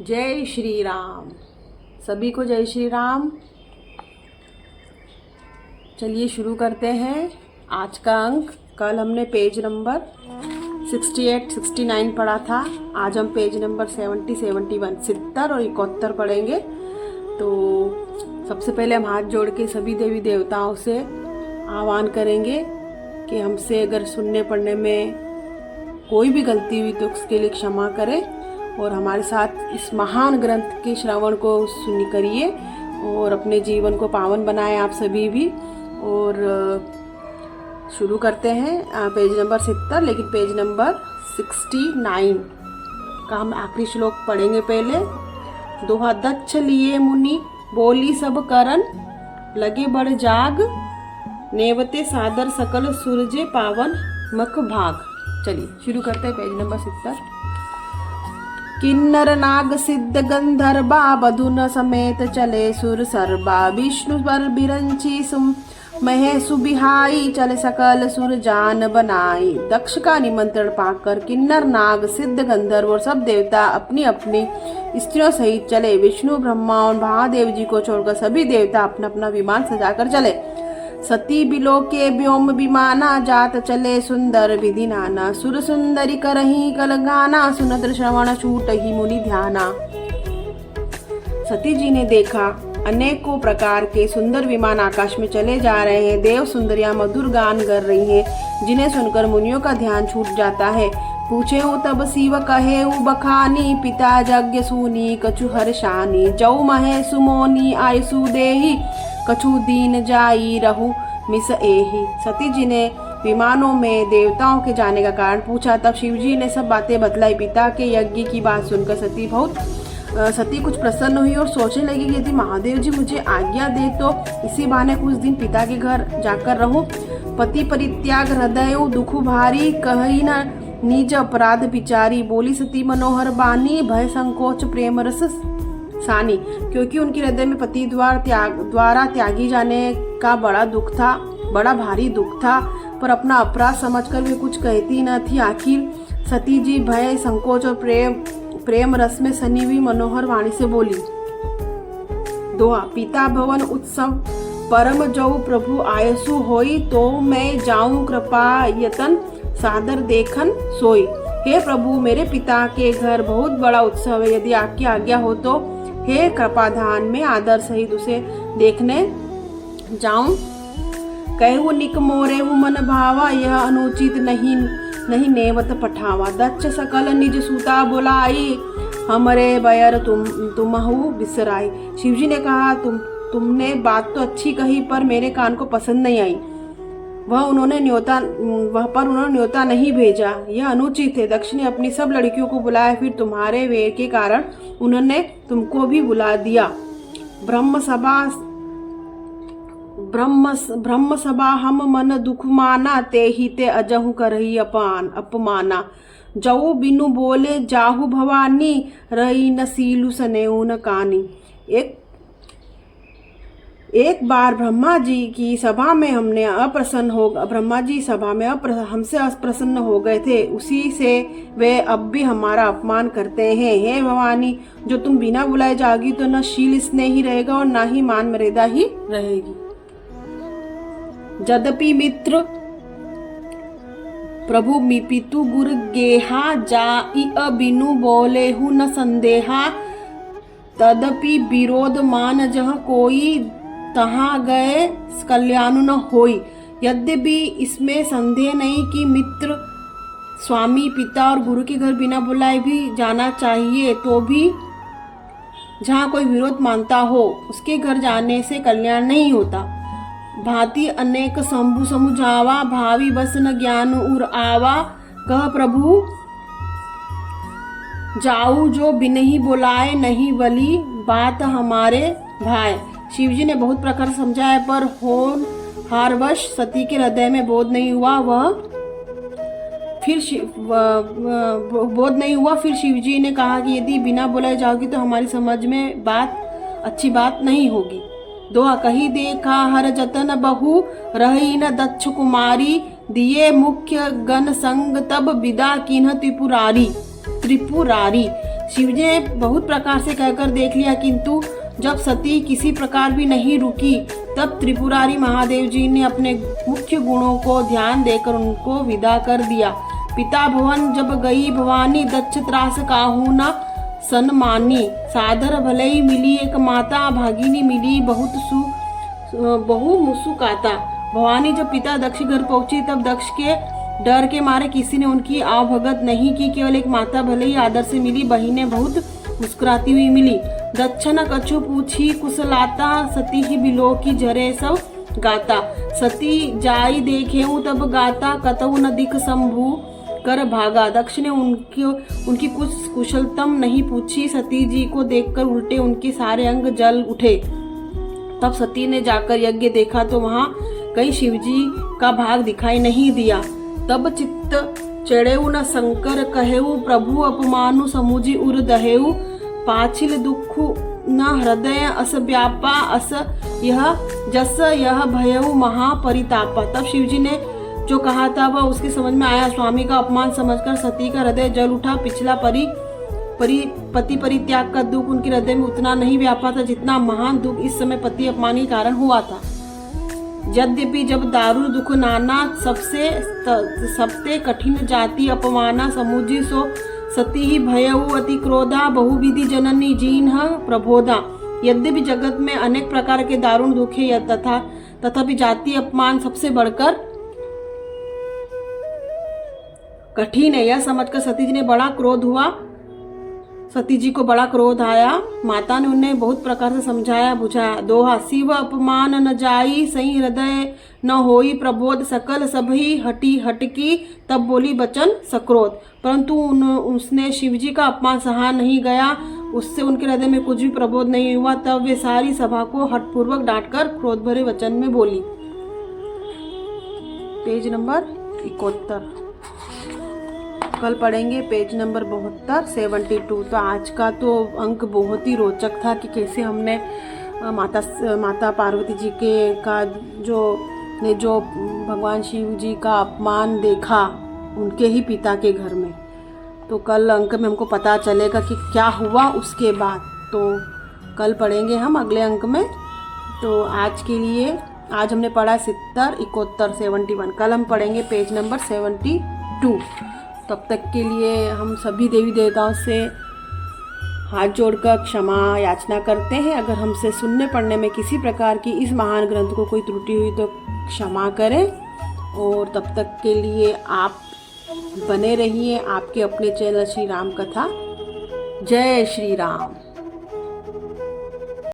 जय श्री राम। सभी को जय श्री राम। चलिए शुरू करते हैं आज का अंक। कल हमने पेज नंबर 68, 69 पढ़ा था। आज हम पेज नंबर 70, 71, 70 और 71 पढ़ेंगे। तो सबसे पहले हम हाथ जोड़ के सभी देवी देवताओं से आह्वान करेंगे कि हमसे अगर सुनने पढ़ने में कोई भी गलती हुई तो उसके लिए क्षमा करें और हमारे साथ इस महान ग्रंथ के श्रवण को सुनी करिए और अपने जीवन को पावन बनाएं आप सभी भी। और शुरू करते हैं पेज नंबर 70, लेकिन पेज नंबर 69 का हम आखिरी श्लोक पढ़ेंगे पहले। दोहा दक्ष लिए मुनि बोली सब करन, लगे बड़ जाग, नेवते सादर सकल सूरजे पावन मख भाग। चलिए शुरू करते हैं पेज नंबर 70। किन्नर नाग सिद्ध गंधर्वा बधुन समेत चले सुर सर्वा, विष्णु पर बिरंची सुम महे सुबिहाई, चले सकल सुर जान बनाई। दक्ष का निमंत्रण पाकर किन्नर नाग सिद्ध गंधर्व और सब देवता अपनी अपनी स्त्रियों सहित चले। विष्णु ब्रह्मा और महादेव जी को छोड़कर सभी देवता अपना अपना विमान सजाकर चले। सती बिलोके व्योम विमाना, जात चले सुंदर विधि नाना। सुर सुंदरी करही कल गाना, सुनत श्रवण छूट ही मुनि ध्याना। सती जी ने देखा अनेकों प्रकार के सुंदर विमान आकाश में चले जा रहे हैं। देव सुंदरियां मधुर गान कर रही हैं, जिन्हें सुनकर मुनियों का ध्यान छूट जाता है। पूछे हूँ तब शिव कहे बखानी, पिता यज्ञ सूनी कछु हर्षानी। जौ महे सुमोनी आयसु देही, कछु दीन जाई रहु मिस एही। सती जी ने विमानों में देवताओं के जाने का कारण पूछा। तब शिव जी ने सब बातें बतलाई। पिता के यज्ञ की बात सुनकर सती कुछ प्रसन्न हुई और सोचने लगी कि यदि महादेव जी मुझे आज्ञा दे तो इसी बहाने कुछ दिन पिता के घर जाकर रहूं। पति परित्याग हृदय दुख भारी, कही न निज अपराध विचारी। बोली सती मनोहर बानी, भय संकोच प्रेम रस सानी। क्योंकि उनके हृदय में पति द्वारा त्यागी जाने का बड़ा भारी दुख था, पर अपना अपराध समझकर वे कुछ कहती न थी। आखिर सती जी भय संकोच और प्रेम रस में सनी हुई मनोहर वाणी से बोली। दोहा पिता भवन उत्सव परम जऊ प्रभु आयसु होई, तो मैं जाऊं कृपा यतन सादर देखन सोई। हे प्रभु, मेरे पिता के घर बहुत बड़ा उत्सव है, यदि आपकी आज्ञा हो तो हे कृपाधान में आदर सहित उसे देखने जाऊं। कहू निक मोरे मन भावा, यह अनुचित नहीं नेवत पठावा। दक्ष सकल निज सूता बुलाई, हमरे बयर तुमहु बिसराई। शिवजी ने कहा तुमने बात तो अच्छी कही, पर मेरे कान को पसंद नहीं आई। उन्होंने न्योता नहीं भेजा, यह अनुचित है। दक्ष ने अपनी सब लड़कियों को बुलाया, फिर तुम्हारे वेर के कारण उन्होंने तुमको भी बुला दिया। ब्रह्म सभा हम मन दुख माना, ते ही ते अजहु करही अपमाना। जऊ बिनु बोले जाहु भवानी, रही न सीलु सनेऊ न कानी। एक बार ब्रह्मा जी की सभा में ब्रह्मा जी सभा में हमसे अप्रसन्न हो गए थे, उसी से वे अब भी हमारा अपमान करते हैं। हे भवानी, जो तुम बिना बुलाए जाओगी तो न शील स्नेह ही रहेगा और न ही मान मर्यादा ही रहेगी। यद्यपि मित्र प्रभु पितु गुर गेहा, जाई बिनु बोले हु न संदेहा। तदपि विरोध मान जहाँ कोई, तहाँ गए कल्याण न होई। यद्यपि इसमें संदेह नहीं कि मित्र स्वामी पिता और गुरु के घर बिना बुलाए भी जाना चाहिए, तो भी जहाँ कोई विरोध मानता हो उसके घर जाने से कल्याण नहीं होता। भांति अनेक शंभु समुझावा, भावी बस न ज्ञान उर आवा। कह प्रभु जाऊ जो बिन ही बुलाए, नहीं बली बात हमारे भाई। शिवजी ने बहुत प्रकार समझाया, पर हारवश सती के हृदय में बोध नहीं हुआ। फिर शिवजी ने कहा कि यदि बिना बुलाए जाओगी तो हमारी समझ में अच्छी बात नहीं होगी। दोहा कही देखा हर जतन बहु, रही न दक्ष कुमारी। दिए मुख्य गण संग तब विदा किन्ह त्रिपुरारी। शिव ने बहुत प्रकार से कहकर देख लिया, किंतु जब सती किसी प्रकार भी नहीं रुकी, तब त्रिपुरारी महादेव जी ने अपने मुख्य गुणों को ध्यान देकर उनको विदा कर दिया। पिता भवन जब गई भवानी, दक्ष त्रास काहू न सन्मानी। सादर भले ही मिली एक माता, भागिनी मिली बहु मुसुकाता। भवानी जब पिता दक्ष घर पहुंची, तब दक्ष के डर के मारे किसी ने उनकी आवभगत नहीं की। केवल एक माता भले ही आदर से मिली, बहिनें बहुत मुस्कुराती हुई मिली। दक्ष न कछु पूछी कुशलाता, सती ही बिलो की जरे सब गाता। सती जाई देखेऊ तब गाता, कतऊ न दिख शंभु कर भागा। दक्ष ने उनकी कुछ कुशलतम नहीं पूछी, सती जी को देखकर उल्टे उनके सारे अंग जल उठे। तब सती ने जाकर यज्ञ देखा तो वहां कहीं शिवजी का भाग दिखाई नहीं दिया। तब चित्त चढ़ेऊ न शंकर कहेऊ, प्रभु अपमानु समुझी उर दहेऊ। पाछिल दुख न हृदय अस व्यापा, अस यह जस यह भयऊ महापरितापा। तब शिवजी ने जो कहा था वह उसके समझ में आया। स्वामी का अपमान समझकर सती का हृदय जल उठा। पिछला पति परित्याग का दुख उनके हृदय में उतना नहीं व्यापा था जितना महान दुख इस समय पति अपमान के कारण हुआ था। यद्यपि जब दारू दुख नाना, सबसे कठिन जाति अपमाना। समुझी सो सती ही भयऊ अति क्रोधा, बहुविधि जननी जीन्ह प्रबोधा। यद्यपि जगत में अनेक प्रकार के दारुण दुख है, तथापि जाति अपमान सबसे बढ़कर कठिन है। यह समझकर सती जी ने बड़ा क्रोध हुआ। सती जी को बड़ा क्रोध आया। माता ने उन्हें बहुत प्रकार से समझाया बुझाया। दोहा, शिव अपमान न जाई, सही हृदय न होई प्रबोध। सकल सभी हटी हटकी, तब बोली बचन सक्रोध। परंतु उसने शिवजी का अपमान सहा नहीं गया। उससे उनके हृदय में कुछ भी प्रबोध नहीं हुआ। तब वे सारी सभा को हठपूर्वक डांटकर क्रोध भरे वचन में बोली। Page number 71। कल पढ़ेंगे पेज नंबर 72। तो आज का तो अंक बहुत ही रोचक था कि कैसे हमने माता पार्वती जी जो भगवान शिव जी का अपमान देखा उनके ही पिता के घर में। तो कल अंक में हमको पता चलेगा कि क्या हुआ उसके बाद। तो कल पढ़ेंगे हम अगले अंक में। तो आज के लिए आज हमने पढ़ा 70, 71, 71। कल हम पढ़ेंगे पेज नंबर 72। तब तक के लिए हम सभी देवी देवताओं से हाथ जोड़कर क्षमा याचना करते हैं। अगर हमसे सुनने पढ़ने में किसी प्रकार की इस महान ग्रंथ को कोई त्रुटि हुई तो क्षमा करें। और तब तक के लिए आप बने रहिए आपके अपने चैनल श्री राम कथा। जय श्री राम।